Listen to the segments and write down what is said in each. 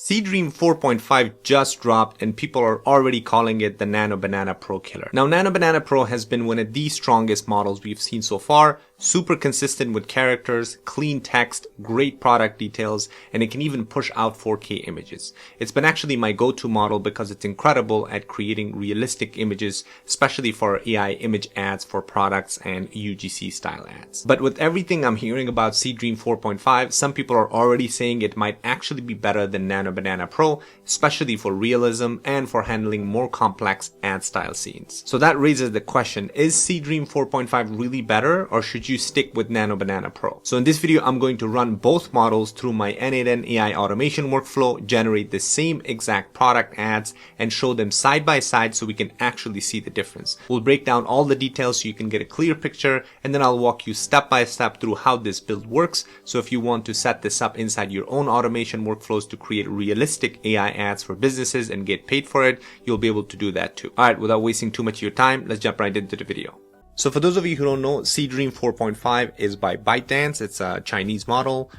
Seedream 4.5 just dropped and people are already calling it the Nano Banana Pro killer. Now, Nano Banana Pro has been one of the strongest models we've seen so far. Super consistent with characters, clean text, great product details, and it can even push out 4K images. It's been actually my go-to model because it's incredible at creating realistic images, especially for AI image ads for products and UGC style ads. But with everything I'm hearing about Seedream 4.5, some people are already saying it might actually be better than Nano Banana Pro, especially for realism and for handling more complex ad style scenes. So that raises the question, is Seedream 4.5 really better, or should you stick with Nano Banana Pro? So in this video, I'm going to run both models through my N8N AI automation workflow, generate the same exact product ads, and show them side by side so we can actually see the difference. We'll break down all the details so you can get a clear picture, and then I'll walk you step by step through how this build works. So if you want to set this up inside your own automation workflows to create realistic AI ads for businesses and get paid for it, you'll be able to do that too. Alright, without wasting too much of your time, let's jump right into the video. So for those of you who don't know, Seedream 4.5 is by ByteDance. It's a Chinese model.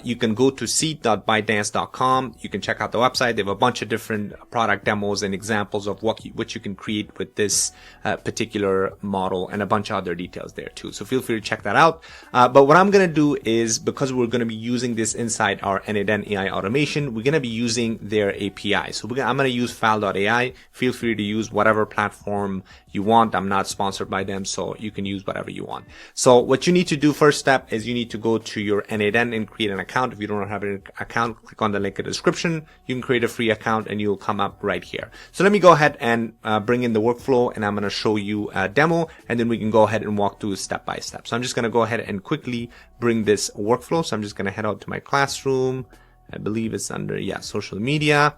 You can go to seed.bytedance.com. You can check out the website. They have a bunch of different product demos and examples of what you can create with this particular model, and a bunch of other details there too. So feel free to check that out. But what I'm going to do is, because we're going to be using this inside our N8N AI automation, we're going to be using their API. So I'm going to use file.ai. Feel free to use whatever platform you want. I'm not sponsored by them, so you can use whatever you want. So what you need to do, first step, is you need to go to your N8N and create an account. If you don't have an account, click on the link in the description. You can create a free account and you'll come up right here. So let me go ahead and bring in the workflow, and I'm going to show you a demo, and then we can go ahead and walk through step by step. So I'm just going to go ahead and quickly bring this workflow. So I'm just going to head out to my classroom. I believe it's under, social media.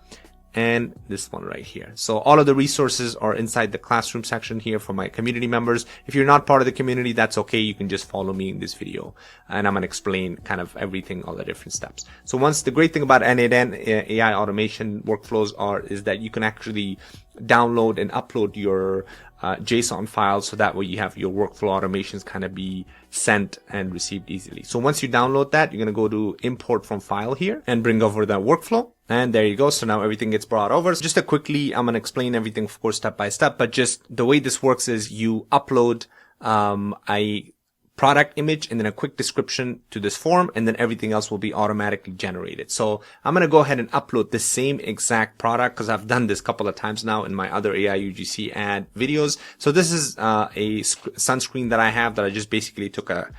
And this one right here. So all of the resources are inside the classroom section here for my community members. If you're not part of the community, that's okay. You can just follow me in this video, and I'm going to explain kind of everything, all the different steps. So the great thing about N8N AI automation workflows is that you can actually download and upload your JSON files, so that way you have your workflow automations kind of be sent and received easily. So once you download that, you're going to go to import from file here and bring over that workflow. And there you go. So now everything gets brought over. So just quickly, I'm going to explain everything, of course, step by step, but just the way this works is you upload a product image and then a quick description to this form, and then everything else will be automatically generated. So I'm going to go ahead and upload the same exact product, because I've done this a couple of times now in my other AI UGC ad videos. So this is a sunscreen that I have that I just basically took a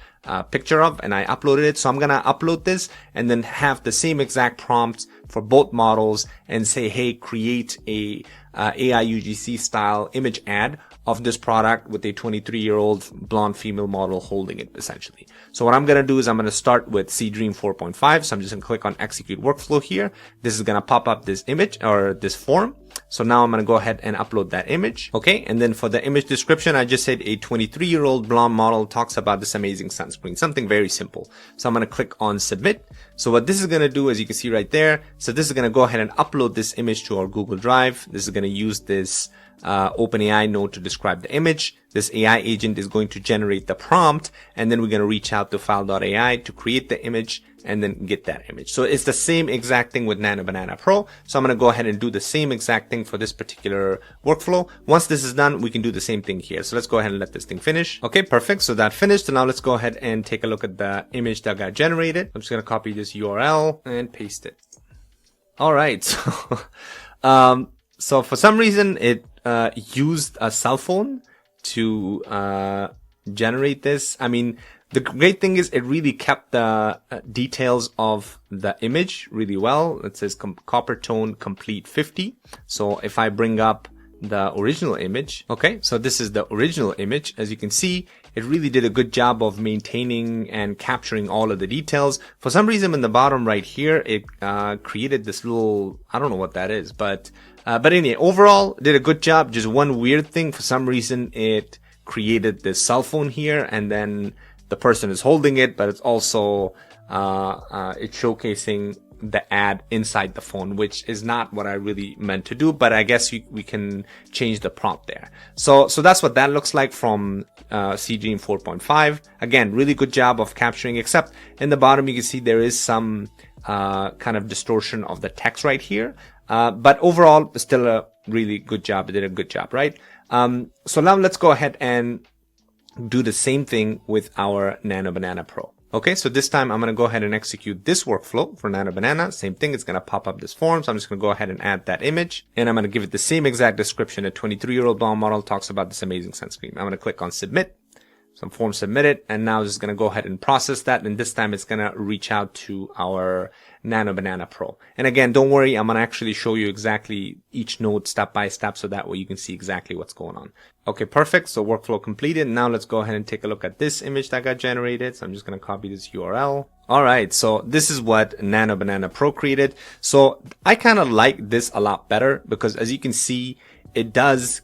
picture of and I uploaded it. So I'm going to upload this and then have the same exact prompts for both models and say, hey, create a AI UGC style image ad of this product with a 23-year-old blonde female model holding it, essentially. So what I'm going to do is I'm going to start with Seedream 4.5. So I'm just going to click on execute workflow here. This is going to pop up this image or this form. So now I'm going to go ahead and upload that image. Okay. And then for the image description, I just said a 23-year-old blonde model talks about this amazing sunscreen, something very simple. So I'm going to click on submit. So what this is going to do, as you can see right there, so this is going to go ahead and upload this image to our Google Drive. This is going to use this OpenAI node to describe the image. This AI agent is going to generate the prompt, and then we're going to reach out to file.ai to create the image and then get that image. So it's the same exact thing with Nano Banana Pro. So I'm going to go ahead and do the same exact thing for this particular workflow. Once this is done, we can do the same thing here. So let's go ahead and let this thing finish. Okay, perfect. So that finished. So now let's go ahead and take a look at the image that got generated. I'm just going to copy this URL and paste it. All right. So for some reason, it used a cell phone to generate this. I mean, the great thing is it really kept the details of the image really well. It says copper tone complete 50. So if I bring up the original image, okay, so this is the original image. As you can see, it really did a good job of maintaining and capturing all of the details. For some reason, in the bottom right here, it created this little, I don't know what that is, but anyway, overall, did a good job. Just one weird thing, for some reason, it created this cell phone here, and then the person is holding it, but it's also it's showcasing the ad inside the phone, which is not what I really meant to do, but I guess we can change the prompt there. So that's what that looks like from Seedream 4.5. Again, really good job of capturing, except in the bottom you can see there is some kind of distortion of the text right here. But overall, still a really good job. It did a good job, right? So now let's go ahead and do the same thing with our Nano Banana Pro. Okay, so this time I'm going to go ahead and execute this workflow for Nano Banana. Same thing, it's going to pop up this form. So I'm just going to go ahead and add that image. And I'm going to give it the same exact description. A 23-year-old blonde model talks about this amazing sunscreen. I'm going to click on submit. Some form submitted, and now it's going to go ahead and process that, and this time it's going to reach out to our Nano Banana Pro. And again, don't worry, I'm going to actually show you exactly each node step by step, so that way you can see exactly what's going on. Okay, perfect. So workflow completed. Now let's go ahead and take a look at this image that got generated. So I'm just going to copy this URL. All right, so this is what Nano Banana Pro created. So I kind of like this a lot better because, as you can see, it does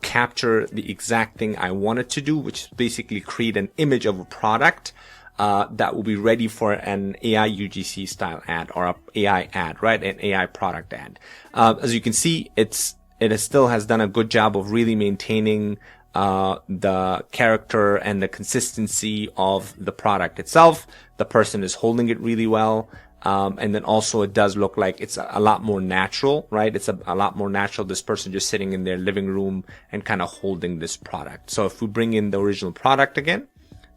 capture the exact thing I wanted to do, which is basically create an image of a product that will be ready for an AI UGC style ad or a AI ad, right? An AI product ad. As you can see, it still has done a good job of really maintaining the character and the consistency of the product itself. The person is holding it really well. And then also it does look like it's a lot more natural, right? It's a lot more natural. This person just sitting in their living room and kind of holding this product. So if we bring in the original product again,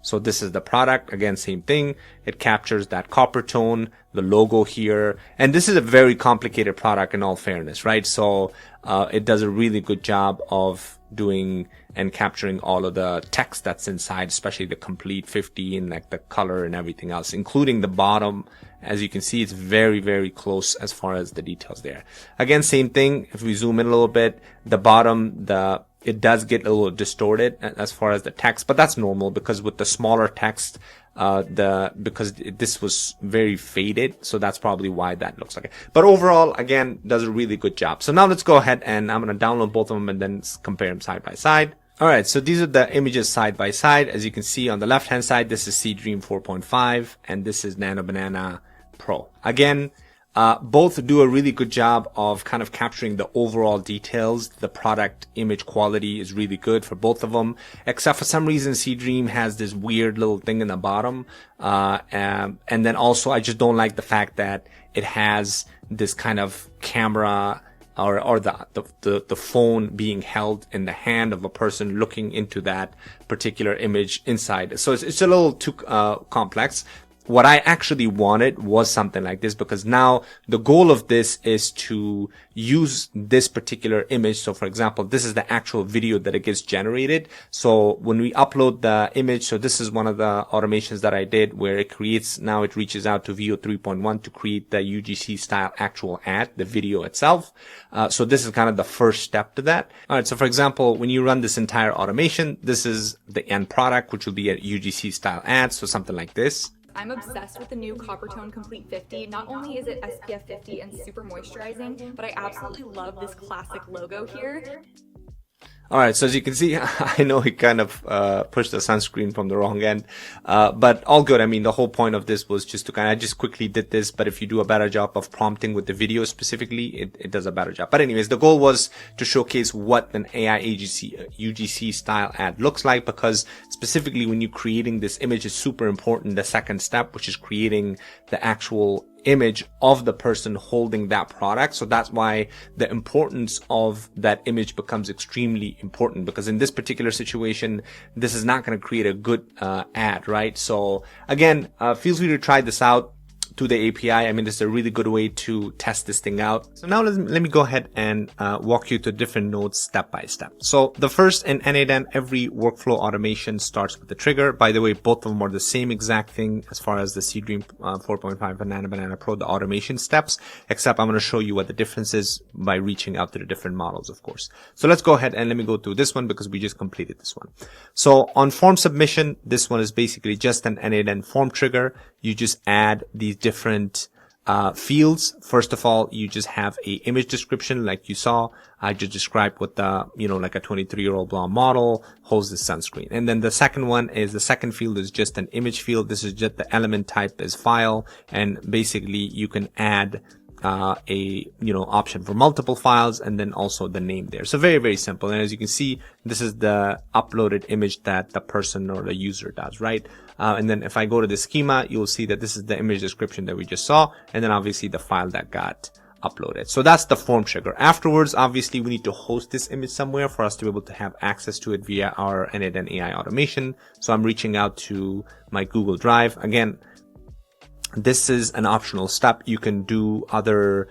so this is the product. Again, same thing. It captures that copper tone, the logo here. And this is a very complicated product in all fairness, right? So, it does a really good job of doing and capturing all of the text that's inside, especially the complete 50 and like the color and everything else, including the bottom. As you can see, it's very, very close as far as the details there. Again, same thing. If we zoom in a little bit, the bottom, it does get a little distorted as far as the text, but that's normal because with the smaller text, because this was very faded, so that's probably why that looks like it. But overall, again, does a really good job. So now let's go ahead and I'm going to download both of them and then compare them side by side. All right, so these are the images side by side. As you can see on the left hand side, this is Seedream 4.5 and this is Nano Banana Pro. Again, both do a really good job of kind of capturing the overall details. The product image quality is really good for both of them, except for some reason Seedream has this weird little thing in the bottom. And then also I just don't like the fact that it has this kind of camera or the phone being held in the hand of a person looking into that particular image inside. So it's a little too complex. What I actually wanted was something like this, because now the goal of this is to use this particular image. So for example, this is the actual video that it gets generated. So when we upload the image, so this is one of the automations that I did where it creates, now it reaches out to VO 3.1 to create the UGC style actual ad, the video itself. So this is kind of the first step to that. All right. So for example, when you run this entire automation, this is the end product, which will be a UGC style ad. So something like this. I'm obsessed with the new Copper Tone Complete 50. Not only is it SPF 50 and super moisturizing, but I absolutely love this classic logo here. All right, so as you can see, I know he kind of pushed the sunscreen from the wrong end, but all good. I mean, the whole point of this was just to kind of, I just quickly did this, but if you do a better job of prompting with the video specifically, it does a better job. But anyways, the goal was to showcase what an AI UGC style ad looks like, because specifically when you're creating this image is super important, the second step, which is creating the actual image of the person holding that product. So that's why the importance of that image becomes extremely important, because in this particular situation, this is not going to create a good ad, right? So again, feel free to try this out to the API. I mean, this is a really good way to test this thing out. So now let me go ahead and walk you through different nodes step by step. So the first, in N8N, every workflow automation starts with the trigger. By the way, both of them are the same exact thing as far as the Seedream 4.5 and Nano Banana Pro, the automation steps, except I'm going to show you what the difference is by reaching out to the different models, of course. So let's go ahead and let me go through this one because we just completed this one. So on form submission, this one is basically just an N8N form trigger. You just add these different fields. First of all, you just have a image description like you saw. I just described what the, like a 23-year-old blonde model holds the sunscreen. And then the second one is, the second field is just an image field. This is just the element type is file. And basically you can add a option for multiple files, and then also the name there. So very, very simple. And as you can see, this is the uploaded image that the person or the user does, right? And then if I go to the schema, you'll see that this is the image description that we just saw, and then obviously the file that got uploaded. So that's the form trigger. Afterwards, obviously, we need to host this image somewhere for us to be able to have access to it via our N8N AI automation. So I'm reaching out to my Google Drive. Again, this is an optional step. You can do other,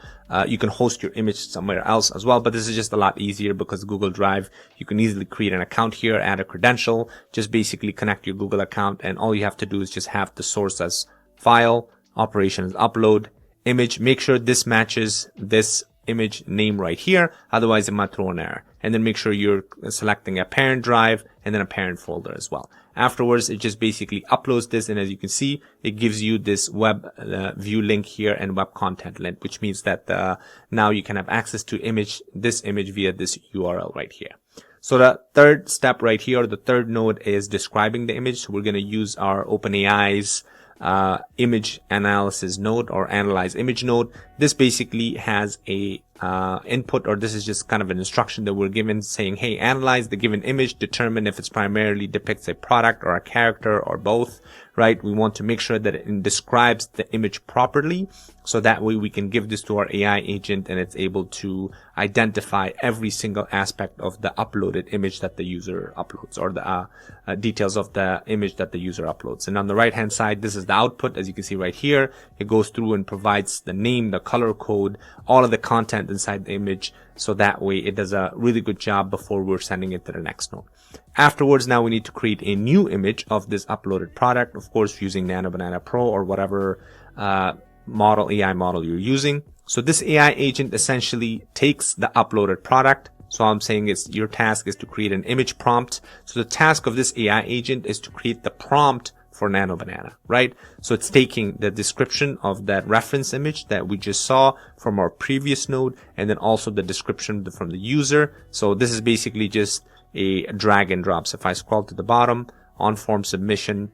you can host your image somewhere else as well, but this is just a lot easier because Google Drive, you can easily create an account here, add a credential, just basically connect your Google account, and all you have to do is just have the source as file, operations upload, image. Make sure this matches this image name right here, otherwise it might throw an error. And then make sure you're selecting a parent drive and then a parent folder as well. Afterwards, it just basically uploads this, and as you can see, it gives you this web view link here and web content link, which means that now you can have access to this image via this URL right here. So the third step right here, the third node, is describing the image. So we're going to use our OpenAI's image analysis node or analyze image node. This basically has a input, or this is just kind of an instruction that we're given saying, hey, analyze the given image, determine if it's primarily depicts a product or a character or both, right? We want to make sure that it describes the image properly, so that way we can give this to our AI agent and it's able to identify every single aspect of the uploaded image that the user uploads, or the details of the image that the user uploads. And on the right hand side, this is the output. As you can see right here, it goes through and provides the name, the color code, all of the content inside the image, so that way it does a really good job before we're sending it to the next node. Afterwards, now we need to create a new image of this uploaded product, of course using Nano Banana Pro or whatever AI model you're using. So this AI agent essentially takes the uploaded product. So I'm saying your task is to create an image prompt. So the task of this AI agent is to create the prompt for Nano Banana, right? So it's taking the description of that reference image that we just saw from our previous node, and then also the description from the user. So this is basically just a drag and drop. So if I scroll to the bottom, on form submission,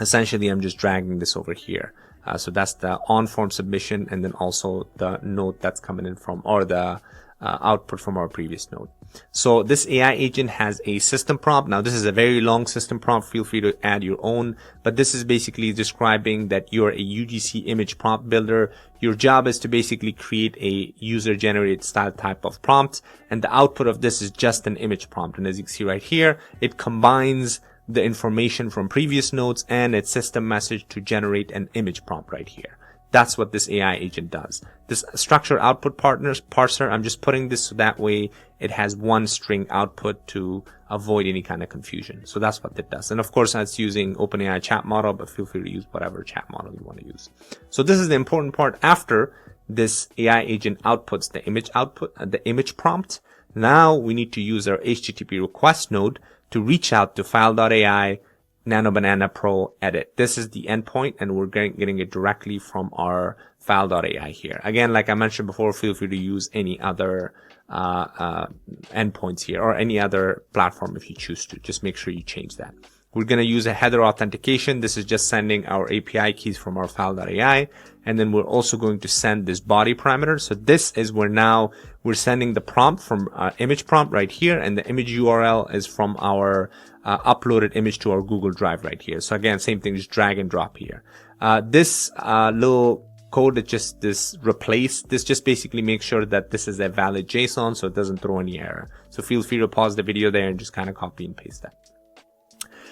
essentially I'm just dragging this over here. So that's the on form submission, and then also the node that's coming in from, or the output from our previous node. So this AI agent has a system prompt. Now this is a very long system prompt. Feel free to add your own, but this is basically describing that you're a UGC image prompt builder. Your job is to basically create a user generated style type of prompt, and the output of this is just an image prompt. And as you can see right here, it combines the information from previous nodes and its system message to generate an image prompt right here. That's what this AI agent does. This structure output parser, I'm just putting this so that way it has one string output to avoid any kind of confusion. So that's what it does. And of course, that's using OpenAI chat model, but feel free to use whatever chat model you want to use. So this is the important part. After this AI agent outputs the image output, the image prompt, now we need to use our HTTP request node to reach out to file.ai Nano Banana Pro edit. This is the endpoint, and we're getting it directly from our file.ai here. Again, like I mentioned before, feel free to use any other endpoints here, or any other platform if you choose to. Just make sure you change that. We're going to use a header authentication. This is just sending our API keys from our file.ai. And then we're also going to send this body parameter. So this is where now we're sending the prompt from image prompt right here. And the image URL is from our uploaded image to our Google Drive right here. So again, same thing, just drag and drop here. This little code that just replace this just basically makes sure that this is a valid JSON, so it doesn't throw any error. So feel free to pause the video there and just kind of copy and paste that.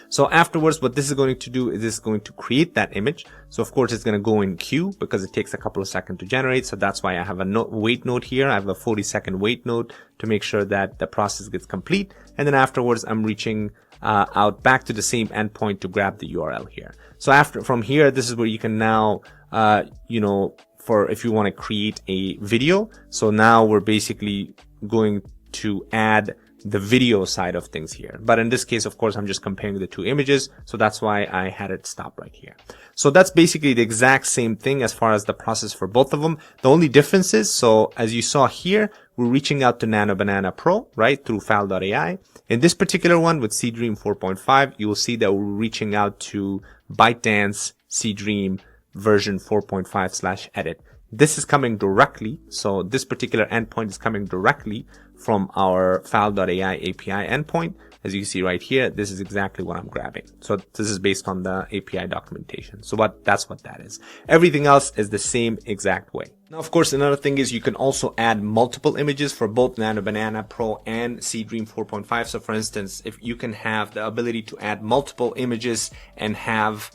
So afterwards, what this is going to do is this is going to create that image. So of course, it's going to go in queue because it takes a couple of seconds to generate. So that's why I have a wait node here. I have a 40-second wait node to make sure that the process gets complete. And then afterwards, I'm reaching out back to the same endpoint to grab the URL here. So from here, this is where you can now, if you want to create a video. So now we're basically going to add the video side of things here. But in this case, of course, I'm just comparing the two images. So that's why I had it stop right here. So that's basically the exact same thing as far as the process for both of them. The only difference is, so as you saw here, we're reaching out to Nano Banana Pro, right, through file.ai. In this particular one with Seedream 4.5, you will see that we're reaching out to ByteDance Seedream version 4.5/edit. This is coming directly. So this particular endpoint is coming directly from our file.ai API endpoint. As you can see right here, this is exactly what I'm grabbing. So this is based on the API documentation. So that's what that is. Everything else is the same exact way. Now, of course, another thing is you can also add multiple images for both Nano Banana Pro and Seedream 4.5. So for instance, if you can have the ability to add multiple images and have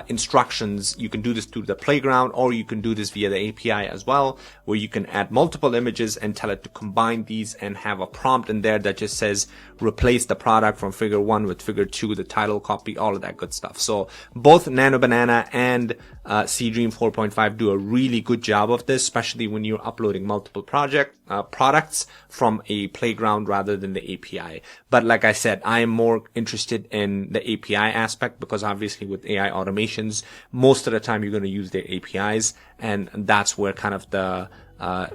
instructions, you can do this through the playground, or you can do this via the API as well, where you can add multiple images and tell it to combine these and have a prompt in there that just says replace the product from figure 1 with figure 2, the title, copy, all of that good stuff. So both Nano Banana and Seedream 4.5 do a really good job of this, especially when you're uploading multiple products from a playground rather than the API. But like I said, I am more interested in the API aspect, because obviously with AI automations, most of the time you're going to use their APIs, and that's where kind of the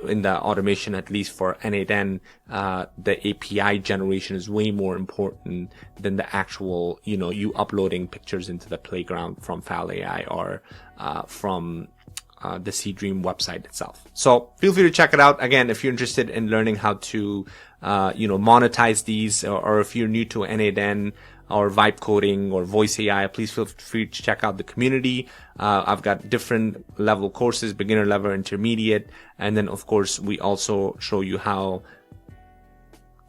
in the automation, at least for N8N, the API generation is way more important than the actual, you uploading pictures into the playground from File AI or from the Seedream website itself. So feel free to check it out. Again, if you're interested in learning how to, monetize these, or if you're new to N8N or vibe coding or voice AI, please feel free to check out the community. I've got different level courses, beginner level, intermediate. And then of course, we also show you how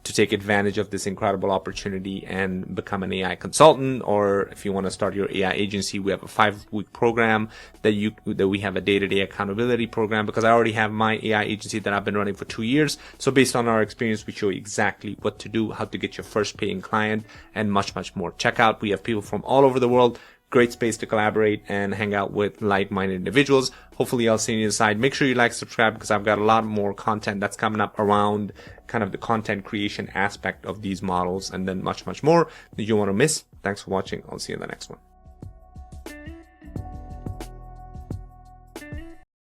to take advantage of this incredible opportunity and become an AI consultant. Or if you want to start your AI agency, we have a 5-week program that we have a day-to-day accountability program, because I already have my AI agency that I've been running for 2 years. So based on our experience, we show you exactly what to do, how to get your first paying client, and much, much more. Check out, we have people from all over the world. Great space to collaborate and hang out with like-minded individuals. Hopefully I'll see you inside. Make sure you like, subscribe, because I've got a lot more content that's coming up around kind of the content creation aspect of these models, and then much, much more that you want to miss. Thanks for watching. I'll see you in the next one.